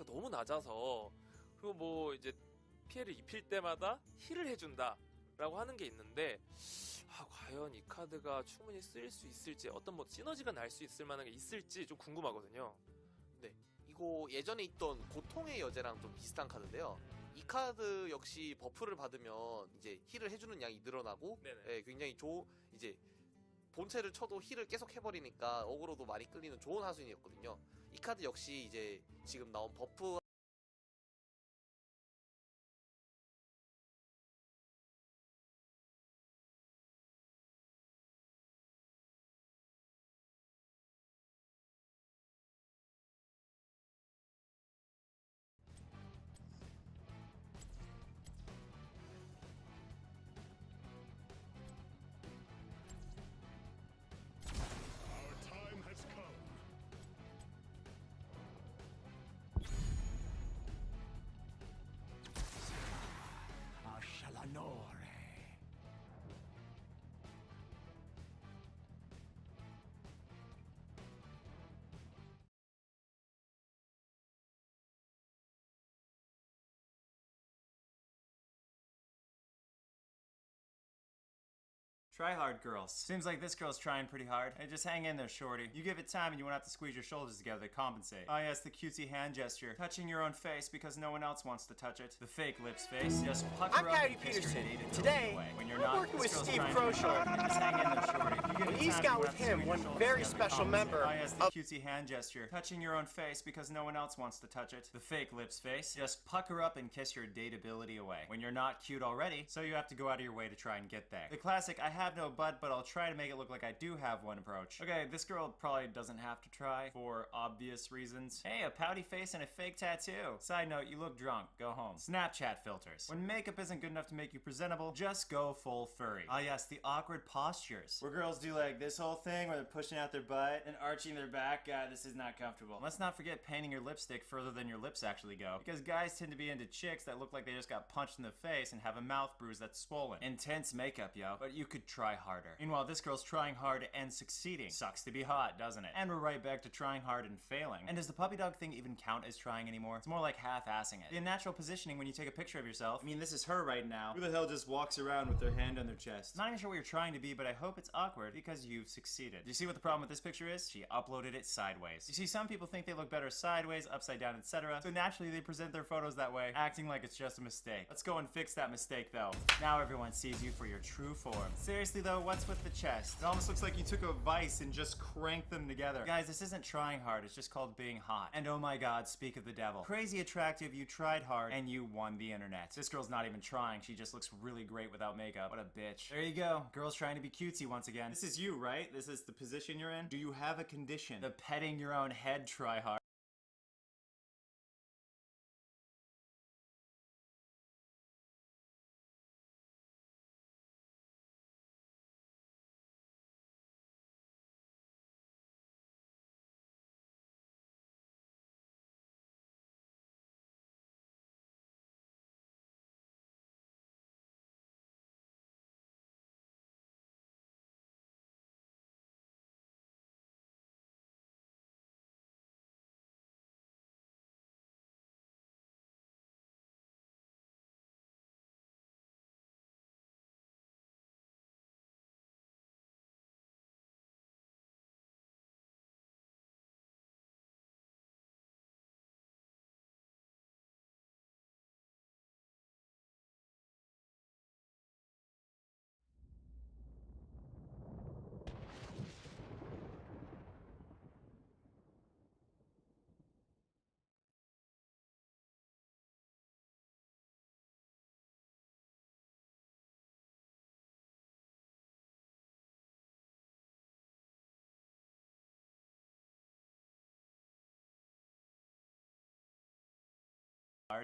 자체가 너무 낮아서, 그리고 뭐 이제 피해를 입힐 때마다 힐을 해준다 라고 하는 게 있는데, 과연 이 카드가 충분히 쓰일 수 있을지, 어떤 뭐 시너지가 날 수 있을 만한 게 있을지 좀 궁금하거든요. 네, 이거 예전에 있던 고통의 여제랑 좀 비슷한 카드인데요. 이 카드 역시 버프를 받으면 이제 힐을 해주는 양이 늘어나고, 네네. 예, 굉장히 이제 본체를 쳐도 힐을 계속 해버리니까 어그로도 많이 끌리는 좋은 하수인이었거든요. 이 카드 역시 이제 지금 나온 버프 Our time has come. Ashalanore. Try hard, girls. Seems like this girl's trying pretty hard. Hey, just hang in there, shorty. You give it time and you won't have to squeeze your shoulders together to compensate. Ah yes, the cutesy hand gesture. Touching your own face because no one else wants to touch it. The fake lips face. Just pucker I'm up Patty and kiss your Peterson. dated Today, away. When you're I'm not, working this with girl's Steve trying pretty Crowshore. hard. Just hang in there, shorty. You give And it he's time, got you won't with have to him squeeze one your shoulders very together to special compensate. member Ah yes, the of- cutesy hand gesture. Touching your own face because no one else wants to touch it. The fake lips face. Just pucker up and kiss your dateability away. When you're not cute already, so you have to go out of your way to try and get there. The classic, I have no butt, but I'll try to make it look like I do have one approach. Okay, this girl probably doesn't have to try for obvious reasons. Hey, a pouty face and a fake tattoo. Side note, you look drunk. Go home. Snapchat filters. When makeup isn't good enough to make you presentable, just go full furry. Ah yes, the awkward postures. Where girls do like this whole thing where they're pushing out their butt and arching their back. God, this is not comfortable. Let's not forget painting your lipstick further than your lips actually go. Because guys tend to be into chicks that look like they just got punched in the face and have a mouth bruise that's swollen. Intense makeup, yo. But you could try harder. Meanwhile, this girl's trying hard and succeeding. Sucks to be hot, doesn't it? And we're right back to trying hard and failing. And does the puppy dog thing even count as trying anymore? It's more like half-assing it. The natural positioning when you take a picture of yourself. I mean, this is her right now. Who the hell just walks around with their hand on their chest? Not even sure what you're trying to be, but I hope it's awkward because you've succeeded. Do you see what the problem with this picture is? She uploaded it sideways. You see, some people think they look better sideways, upside down, etc. So naturally they present their photos that way, acting like it's just a mistake. Let's go and fix that mistake though. Now everyone sees you for your true form. Seriously though, what's with the chest? It almost looks like you took a vice and just cranked them together. Guys, this isn't trying hard, it's just called being hot. And oh my god, speak of the devil. Crazy attractive, you tried hard, and you won the internet. This girl's not even trying, she just looks really great without makeup. What a bitch. There you go, girl's trying to be cutesy once again. This is you, right? This is the position you're in? Do you have a condition? The petting your own head try hard.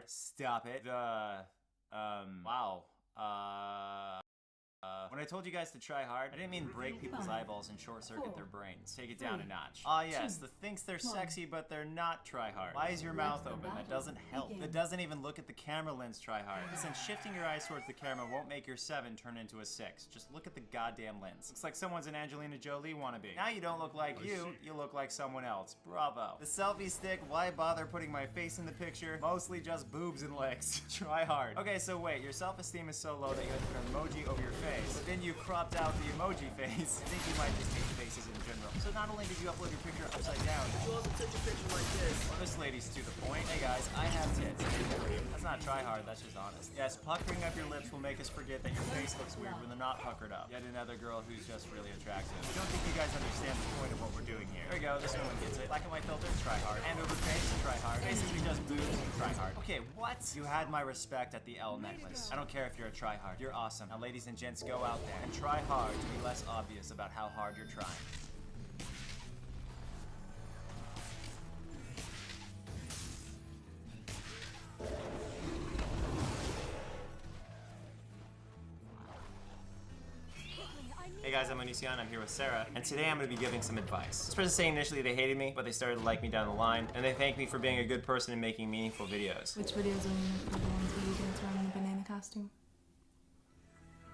Stop it. Wow. When I told you guys to try hard, I didn't mean break people's eyeballs and short circuit their brains. Take it down a notch. Ah yes, the thinks they're sexy but they're not try hard. Why is your mouth open? That doesn't help. That doesn't even look at the camera lens try hard. Listen, shifting your eyes towards the camera won't make your 7 turn into a 6. Just look at the goddamn lens. Looks like someone's an Angelina Jolie wannabe. Now you don't look like you look like someone else. Bravo. The selfie stick, why bother putting my face in the picture? Mostly just boobs and legs. Try hard. Okay, so wait, your self-esteem is so low that you have to put an emoji over your face, but then you cropped out the emoji face. I think you might just hate faces in general. So not only did you upload your picture upside down, but you also took a picture like this. Well, this lady's to the point. Hey guys, I have tits. That's not try hard, that's just honest. Yes, puckering up your lips will make us forget that your face looks weird when they're not puckered up. Yet another girl who's just really attractive. I don't think you guys understand the point of what we're doing here. There we go, this one gets it. Black and white filter, try hard. And over face, try hard. Basically just boobs and try hard. Okay, what? You had my respect at the L necklace. I don't care if you're a try hard. You're awesome. Now ladies and gents, go out there and try hard to be less obvious about how hard you're trying. Hey guys, I'm Onision, I'm here with Sarah, and today I'm going to be giving some advice. This person's saying initially they hated me, but they started to like me down the line, and they thanked me for being a good person and making meaningful videos. Which videos are the ones where you dance around in a banana costume?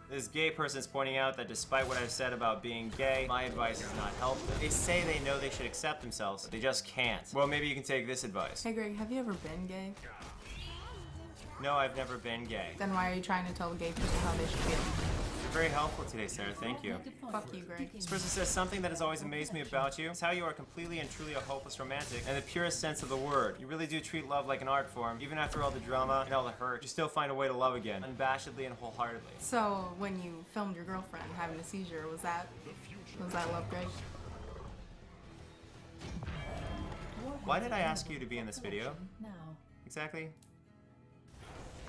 This gay person is pointing out that despite what I've said about being gay, my advice has not helped them. They say they know they should accept themselves, but they just can't. Well, maybe you can take this advice. Hey Greg, have you ever been gay? No, I've never been gay. Then why are you trying to tell gay people how they should feel? You're very helpful today, Sarah. Thank you. Fuck you, Greg. This person says something that has always amazed me about you is how you are completely and truly a hopeless romantic in the purest sense of the word. You really do treat love like an art form. Even after all the drama and all the hurt, you still find a way to love again, unabashedly and wholeheartedly. So, when you filmed your girlfriend having a seizure, was that love, Greg? Why did I ask you to be in this video? Exactly?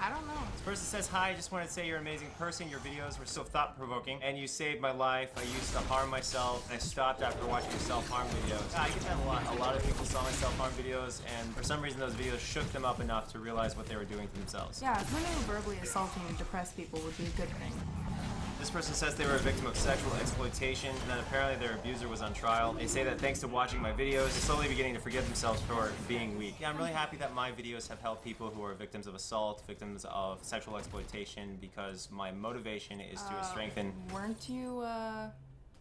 I don't know. This person says, hi, I just wanted to say you're an amazing person. Your videos were so thought-provoking, and you saved my life. I used to harm myself, and I stopped after watching your self-harm videos. Yeah, I get that a lot. A lot of people saw my self-harm videos, and for some reason those videos shook them up enough to realize what they were doing to themselves. Yeah, turning verbally assaulting depressed people would be a good thing. This person says they were a victim of sexual exploitation, and that apparently their abuser was on trial. They say that thanks to watching my videos, they're slowly beginning to forgive themselves for being weak. Yeah, I'm really happy that my videos have helped people who are victims of assault, victims of sexual exploitation, because my motivation is to strengthen... Weren't you,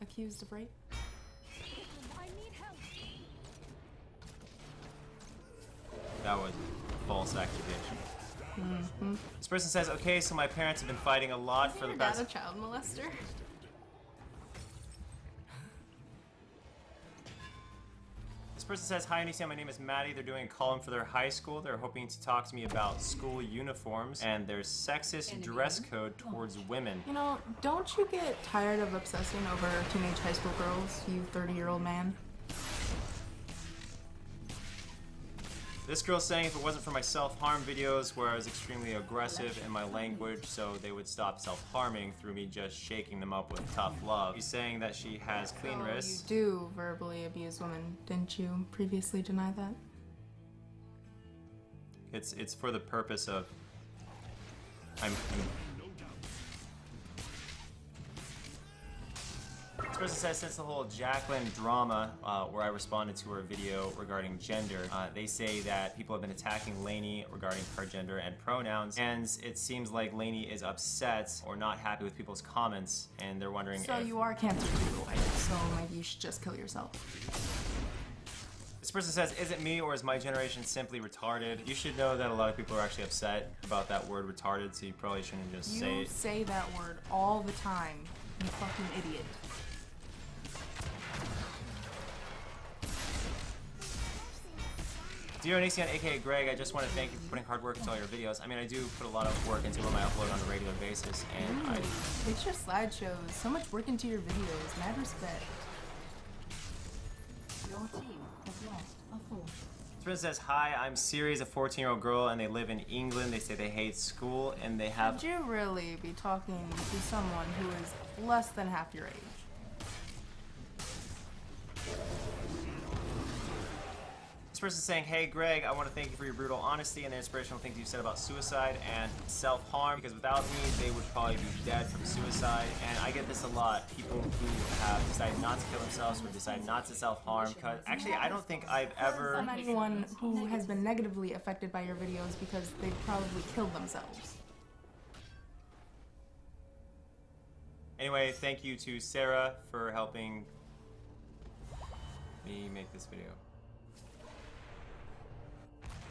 accused of rape? I need help. That was false accusation. This person says, okay, so my parents have been fighting a lot for the past... Isn't your dad a child molester? This person says, hi, Anicia, my name is Maddie. They're doing a column for their high school. They're hoping to talk to me about school uniforms and their sexist dress code towards women. You know, don't you get tired of obsessing over teenage high school girls, you 30-year-old man? This girl's saying if it wasn't for my self-harm videos where I was extremely aggressive in my language so they would stop self-harming through me just shaking them up with tough love. She's saying that she has clean wrists. You do verbally abuse women. Didn't you previously deny that? It's for the purpose of... This person says since the whole Jacqueline drama, where I responded to her video regarding gender, they say that people have been attacking Lainey regarding her gender and pronouns, and it seems like Lainey is upset or not happy with people's comments, and they're wondering So if... you are cancer too, right? So maybe you should just kill yourself. This person says, is it me or is my generation simply retarded? You should know that a lot of people are actually upset about that word retarded, so you probably shouldn't just say it. You say that word all the time, you fucking idiot. Dear Onision, aka Greg, I just want to thank you for putting hard work into all your videos. I mean, I do put a lot of work into them I upload on a regular basis, and Picture slideshows, so much work into your videos, mad respect. Your team has lost a force. This person says, hi, I'm Siri's, a 14-year-old girl, and they live in England. They say they hate school, and they have... Would you really be talking to someone who is less than half your age? This person's saying, hey Greg, I want to thank you for your brutal honesty and the inspirational things you said about suicide and self-harm, because without me, they would probably be dead from suicide. And I get this a lot. People who have decided not to kill themselves or decided not to self-harm. Because actually, I don't think I've ever... I'm anyone who has been negatively affected by your videos because they've probably killed themselves. Anyway, thank you to Sarah for helping me make this video.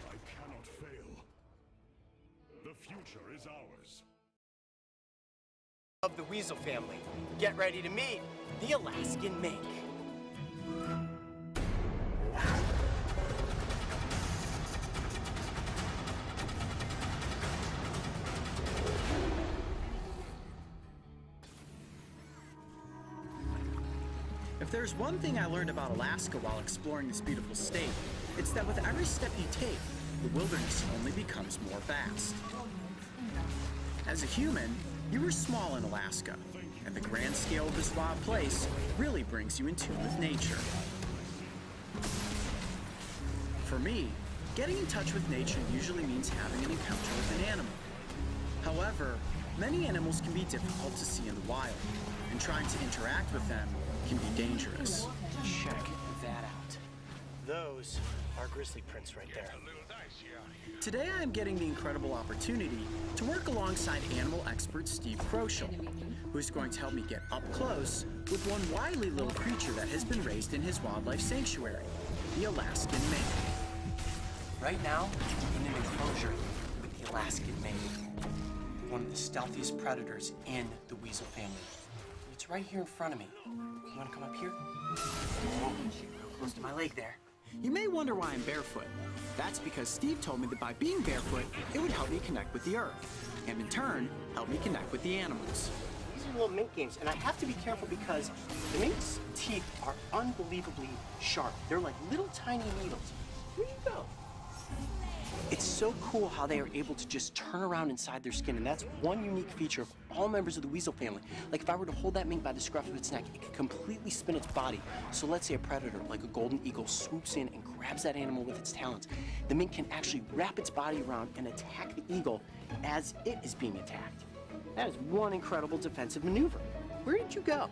I cannot fail. The future is ours. Of the weasel family. Get ready to meet the Alaskan mink. If there's one thing I learned about Alaska while exploring this beautiful state, it's that with every step you take, the wilderness only becomes more vast. As a human, you were small in Alaska, and the grand scale of this wild place really brings you in tune with nature. For me, getting in touch with nature usually means having an encounter with an animal. However, many animals can be difficult to see in the wild, and trying to interact with them can be dangerous. Check that out. Those are grizzly prints right there. Today I am getting the incredible opportunity to work alongside animal expert Steve Kroschel, who is going to help me get up close with one wily little creature that has been raised in his wildlife sanctuary, the Alaskan mink. Right now, I'm in an enclosure with the Alaskan mink, one of the stealthiest predators in the weasel family. It's right here in front of me. You want to come up here? Real close to my leg there. You may wonder why I'm barefoot. That's because Steve told me that by being barefoot, it would help me connect with the earth, and in turn, help me connect with the animals. These are little mink games, and I have to be careful because the mink's teeth are unbelievably sharp. They're like little tiny needles. Where'd you go? It's so cool how they are able to just turn around inside their skin, and that's one unique feature of all members of the weasel family. Like if I were to hold that mink by the scruff of its neck, it could completely spin its body. So let's say a predator, like a golden eagle, swoops in and grabs that animal with its talons. The mink can actually wrap its body around and attack the eagle as it is being attacked. That is one incredible defensive maneuver. Where did you go?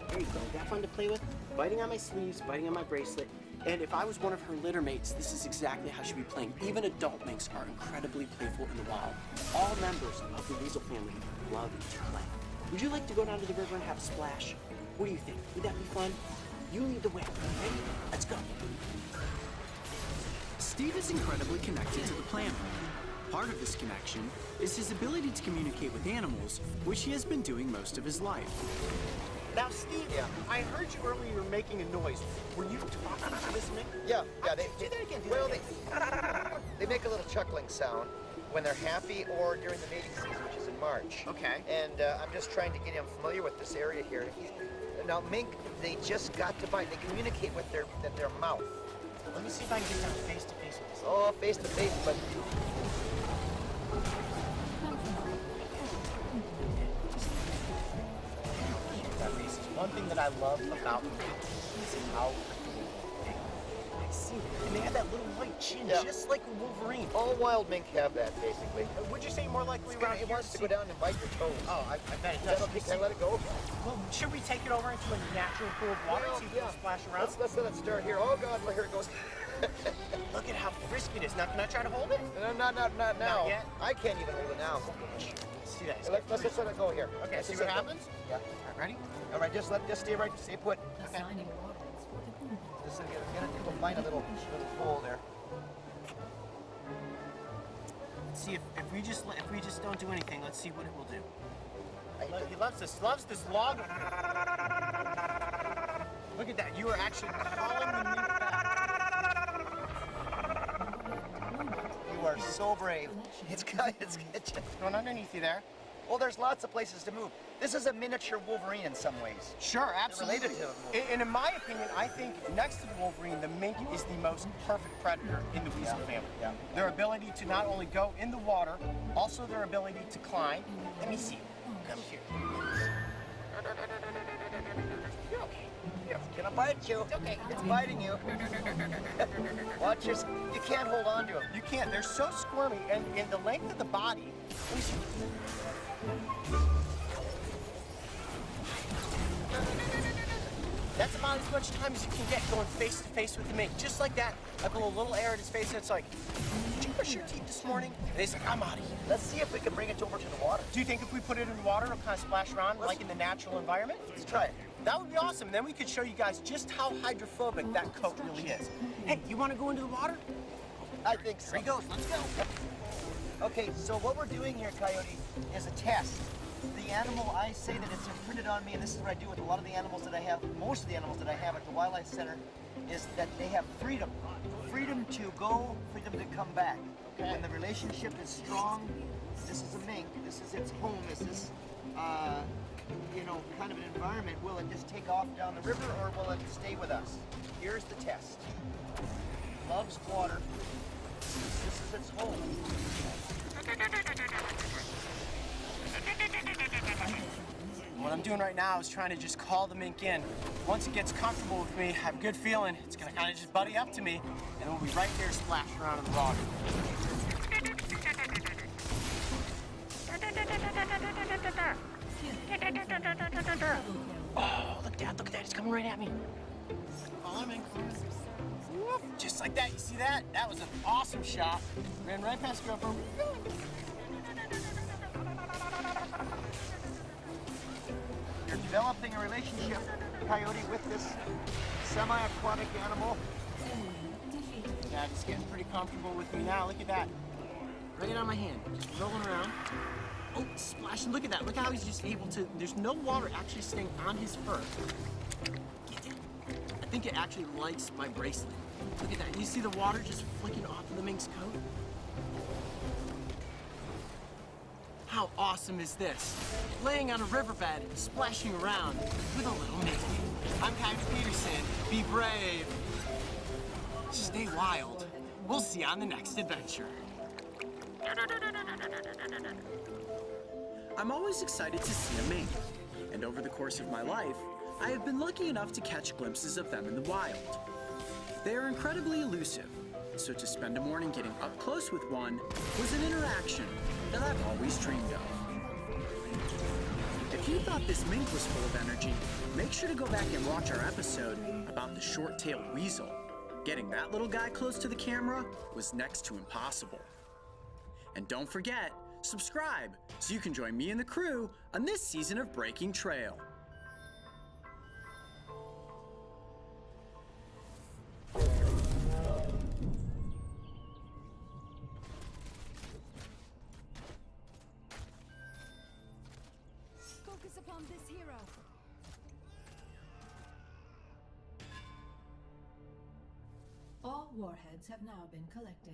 There you go. That fun to play with? Biting on my sleeves, biting on my bracelet. And if I was one of her litter mates, this is exactly how she'd be playing. Even adult minks are incredibly playful in the wild. All members of the weasel family love to play. Would you like to go down to the river and have a splash? What do you think? Would that be fun? You lead the way. Ready? Let's go. Steve is incredibly connected to the planet. Part of this connection is his ability to communicate with animals, which he has been doing most of his life. Now, Steve, I heard you earlier you were making a noise. Were you talking to this mink? Yeah, Do that again. they make a little chuckling sound when they're happy or during the mating season, which is in March. Okay. And I'm just trying to get him familiar with this area here. Now, mink, they just got to bite. They communicate with their mouth. Let me see if I can get down face to face with this. Oh, face to face, but One thing that I love about minks is how they see it. And they have that little white chin, Yeah. just like a Wolverine. all wild mink have that, basically. Would you say more likely around It here? wants to go down and bite your toes. Oh, I bet it Is that does. okay? Can I let it go? Well, should we take it over into a natural pool of water and see if it'll splash around? Let's let it start here. Oh, God, well, here it goes. Look at how frisky it is. Now, can I try to hold it? No, not now. Not yet? I can't even hold it now. Let's see that. Let's just let it go here. Okay, Let's see just what let it go. happens? Yeah. All right, ready? All right, just stay right, stay put. Okay. Just get it to find a little hole there. Let's see if we just don't do anything. Let's see what it will do. He loves this log. Look at that. You are actually calling the mink back. You are so brave. It's Going underneath you there. well, there's lots of places to move. This is a miniature Wolverine in some ways. Sure, absolutely. related to him. And in my opinion, I think next to the Wolverine, the mink is the most perfect predator in the weasel family. Yeah. Their ability to not only go in the water, also their ability to climb. Let me see. Come here. You're okay. you. It's gonna bite you. It's okay. It's biting you. Watch your. You can't hold on to them. You can't. They're so squirmy, and the length of the body. Let me see. That's about as much time as you can get going face to face with the mink. Just like that, I blow a little air in his face, and it's like, did you brush your teeth this morning? And he's like, I'm out of here. Let's see if we can bring it over to the water. Do you think if we put it in the water, it'll kind of splash around like in the natural environment? Let's try it. That would be awesome. Then we could show you guys just how hydrophobic that coat really is. Hey, you want to go into the water? I think so. Here he goes. Let's go. Okay, so what we're doing here, Coyote, is a test. The animal, I say that it's imprinted on me, and this is what I do with a lot of the animals that I have, most of the animals that I have at the Wildlife Center, is that they have freedom. Freedom to go, freedom to come back. Okay. When the relationship is strong, this is a mink, this is its home, this is, you know, kind of an environment. Will it just take off down the river, or will it stay with us? Here's the test. Loves water. This is its home. What I'm doing right now is trying to just call the mink in. Once it gets comfortable with me, I have a good feeling it's gonna kind of just buddy up to me, and we'll be right there splashing around in the water. Oh, look at that, it's coming right at me. Call him in, Whoop. Just like that, you see that? That was an awesome shot. Ran right past GoPro. You're developing a relationship, Coyote, with this semi-aquatic animal. Yeah, it's getting pretty comfortable with me now. Look at that. Right it on my hand. Just rolling around. Oh, splashing. Look at that. Look how he's just able to... There's no water actually staying on his fur. Get it? I think it actually likes my bracelet. Look at that. You see the water just flicking off of the mink's coat? How awesome is this? Laying on a riverbed, splashing around with a little mink. I'm Kyle Peterson. Be brave. Stay wild. We'll see you on the next adventure. I'm always excited to see a mink, and over the course of my life, I have been lucky enough to catch glimpses of them in the wild. They are incredibly elusive, so to spend a morning getting up close with one was an interaction that I've always dreamed of. If you thought this mink was full of energy, make sure to go back and watch our episode about the short-tailed weasel. Getting that little guy close to the camera was next to impossible. And don't forget, subscribe so you can join me and the crew on this season of Breaking Trail. Focus upon this hero. All warheads have now been collected.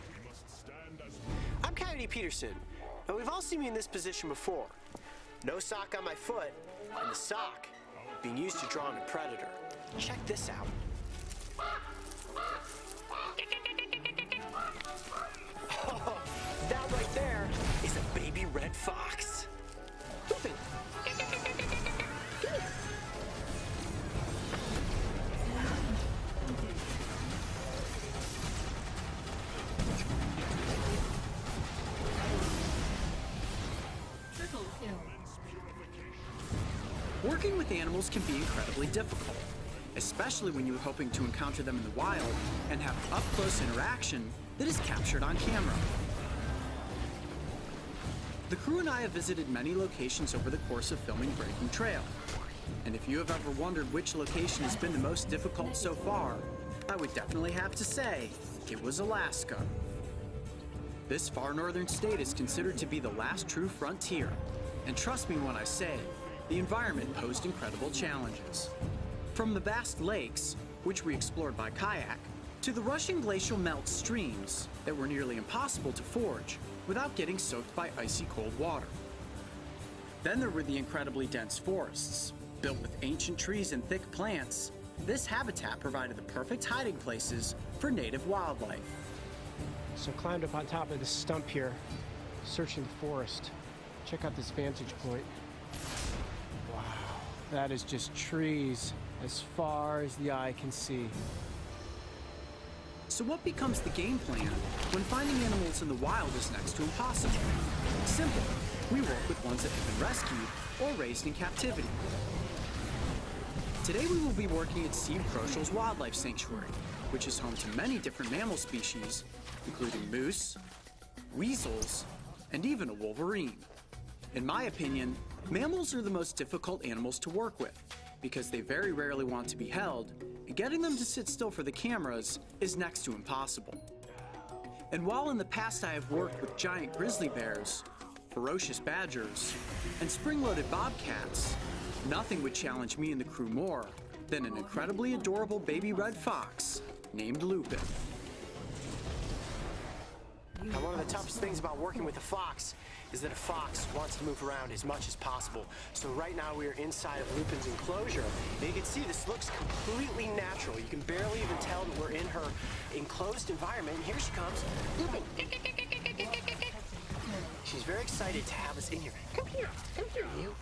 We must stand as I'm Coyote Peterson. Now, we've all seen me in this position before. No sock on my foot, and the sock being used to draw on a predator. Check this out. Oh, that right there is a baby red fox. Open. Triple kill. Working with animals can be incredibly difficult, especially when you're hoping to encounter them in the wild and have up-close interaction that is captured on camera. The crew and I have visited many locations over the course of filming Breaking Trail, and if you have ever wondered which location has been the most difficult so far, I would definitely have to say it was Alaska. This far northern state is considered to be the last true frontier, and trust me when I say, the environment posed incredible challenges. From the vast lakes, which we explored by kayak, to the rushing glacial melt streams that were nearly impossible to forge without getting soaked by icy cold water. Then there were the incredibly dense forests. Built with ancient trees and thick plants, this habitat provided the perfect hiding places for native wildlife. So climbed up on top of this stump here, searching the forest. Check out this vantage point. That is just trees as far as the eye can see. So what becomes the game plan when finding animals in the wild is next to impossible? Simple. We work with ones that have been rescued or raised in captivity. Today we will be working at Steve Kroshel's Wildlife Sanctuary, which is home to many different mammal species, including moose, weasels, and even a wolverine. In my opinion, mammals are the most difficult animals to work with because they very rarely want to be held, and getting them to sit still for the cameras is next to impossible. And while in the past I have worked with giant grizzly bears, ferocious badgers, and spring-loaded bobcats, nothing would challenge me and the crew more than an incredibly adorable baby red fox named Lupin. Now, one of the toughest things about working with a fox is that a fox wants to move around as much as possible. So right now we are inside of Lupin's enclosure. And you can see this looks completely natural. You can barely even tell that we're in her enclosed environment. And here she comes. Lupin! She's very excited to have us in here. Come here, you.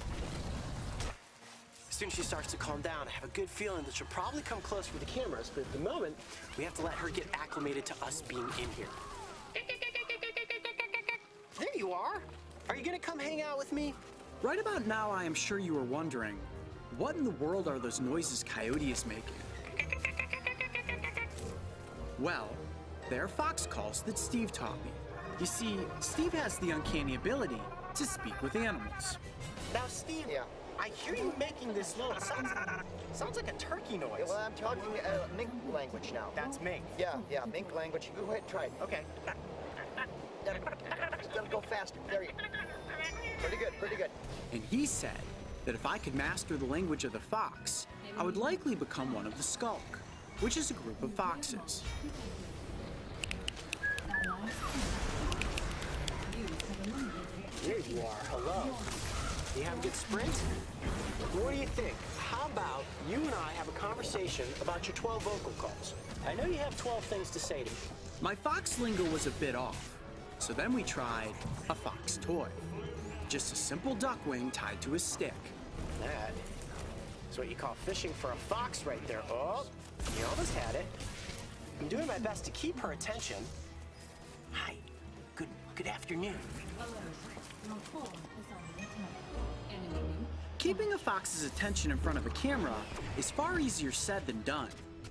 As soon as she starts to calm down, I have a good feeling that she'll probably come close for the cameras, but at the moment, we have to let her get acclimated to us being in here. There you are. Are you gonna come hang out with me? Right about now, I am sure you are wondering, what in the world are those noises Coyote is making? Well, they're fox calls that Steve taught me. You see, Steve has the uncanny ability to speak with animals. Now, Steve, I hear you making this little sounds like a turkey noise. Yeah, well, I'm talking mink language now. That's mink. Yeah, mink language. Go ahead and try it. Okay. Gotta go faster. There you go. Pretty good. And he said that if I could master the language of the fox, I would likely become one of the skulk, which is a group of foxes. Here you are. Hello. You have a good sprint? What do you think? How about you and I have a conversation about your 12 vocal calls? I know you have 12 things to say to me. My fox lingo was a bit off, so then we tried a fox toy. Just a simple duck wing tied to a stick. That is what you call fishing for a fox right there. Oh, you almost had it. I'm doing my best to keep her attention. Hi. Good afternoon. Keeping a fox's attention in front of a camera is far easier said than done.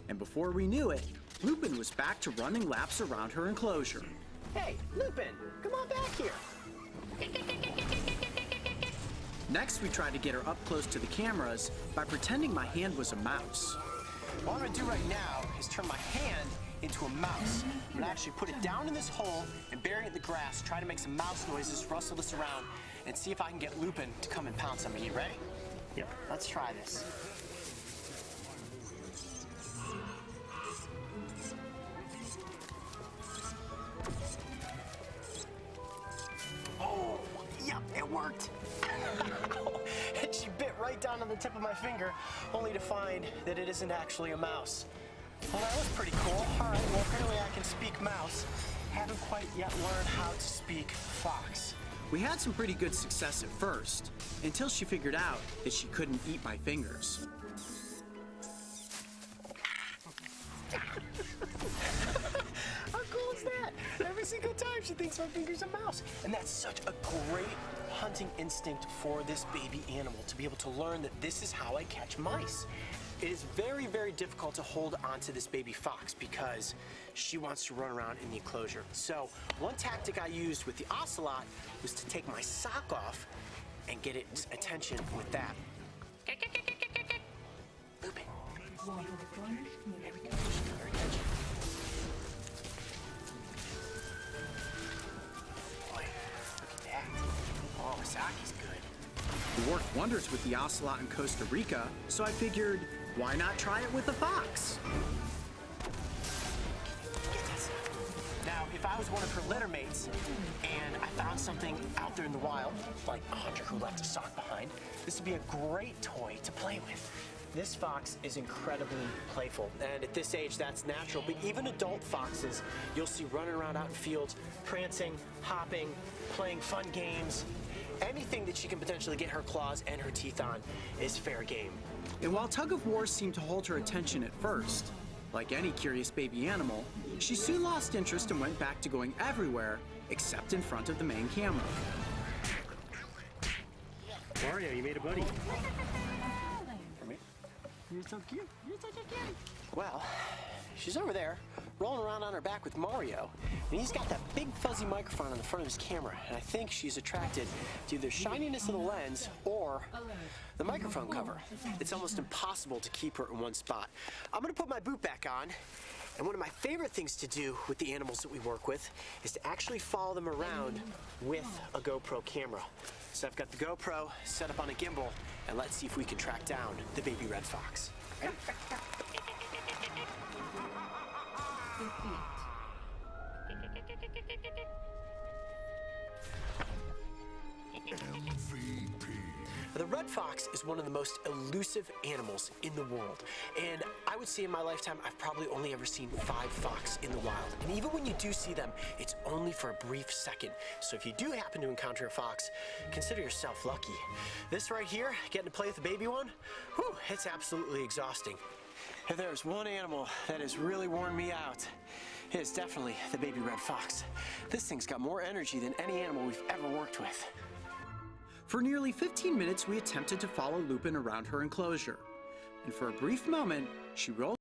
And before we knew it, Lupin was back to running laps around her enclosure. Hey, Lupin, come on back here. Next, we tried to get her up close to the cameras by pretending my hand was a mouse. What I'm gonna do right now is turn my hand into a mouse. I'm gonna actually put it down in this hole and bury it in the grass, try to make some mouse noises, rustle this around, and see if I can get Lupin to come and pounce on me. You ready? Yep. Let's try this. Oh, yep, it worked. And she bit right down on the tip of my finger, only to find that it isn't actually a mouse. Well, that was pretty cool. All right, well, apparently I can speak mouse. Haven't quite yet learned how to speak fox. We had some pretty good success at first, until she figured out that she couldn't eat my fingers. How cool is that? Every single time she thinks my finger's a mouse. And that's such a great hunting instinct for this baby animal, to be able to learn that this is how I catch mice. It is very, very difficult to hold onto this baby fox because she wants to run around in the enclosure. So one tactic I used with the ocelot was to take my sock off and get its attention with that. Lupin. There we go. She got her attention. Boy, look at that. Oh, Saki's good. It worked wonders with the ocelot in Costa Rica, so I figured, why not try it with a fox? Get this. Now, if I was one of her litter mates and I found something out there in the wild, like a hunter who left a sock behind, this would be a great toy to play with. This fox is incredibly playful, and at this age, that's natural. But even adult foxes, you'll see running around out in fields, prancing, hopping, playing fun games. anything that she can potentially get her claws and her teeth on is fair game. And while tug of war seemed to hold her attention at first, like any curious baby animal, she soon lost interest and went back to going everywhere except in front of the main camera. Mario, you made a buddy. You're so cute. You're such a kitty. Well, she's over there, rolling around on her back with Mario, and he's got that big fuzzy microphone on the front of his camera, and I think she's attracted to either shininess of the lens or the microphone cover. It's almost impossible to keep her in one spot. I'm gonna put my boot back on, and one of my favorite things to do with the animals that we work with is to actually follow them around with a GoPro camera. So I've got the GoPro set up on a gimbal, and let's see if we can track down the baby red fox. Ready? The red fox is one of the most elusive animals in the world, and I would say in my lifetime I've probably only ever seen 5 fox in the wild. And even when you do see them, it's only for a brief second. So if you do happen to encounter a fox, consider yourself lucky. This right here, getting to play with a baby one, whew, it's absolutely exhausting. If there's one animal that has really worn me out, it's definitely the baby red fox. This thing's got more energy than any animal we've ever worked with. For nearly 15 minutes, we attempted to follow Lupin around her enclosure. And for a brief moment, she rolled